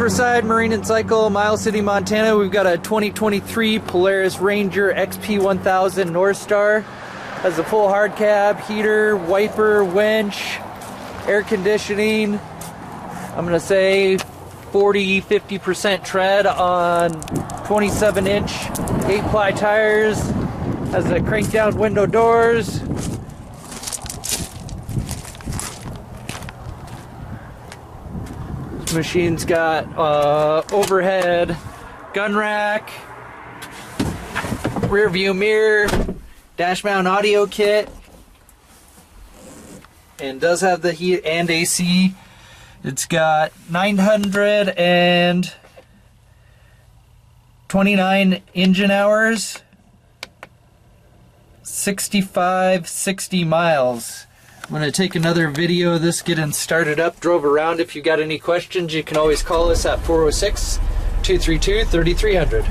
Riverside Marine and Cycle, Miles City, Montana. We've got a 2023 Polaris Ranger XP1000 NORTHSTAR. Has a full hard cab, heater, wiper, winch, air conditioning. I'm going to say 40-50% tread on 27-inch 8-ply tires. Has a crank down window doors. This machine's got overhead gun rack, rear view mirror, dash mount audio kit, and does have the heat and AC. It's got 929 engine hours, 60 miles. I'm going to take another video of this getting started up, drove around. If you got any questions, you can always call us at 406-232-3300.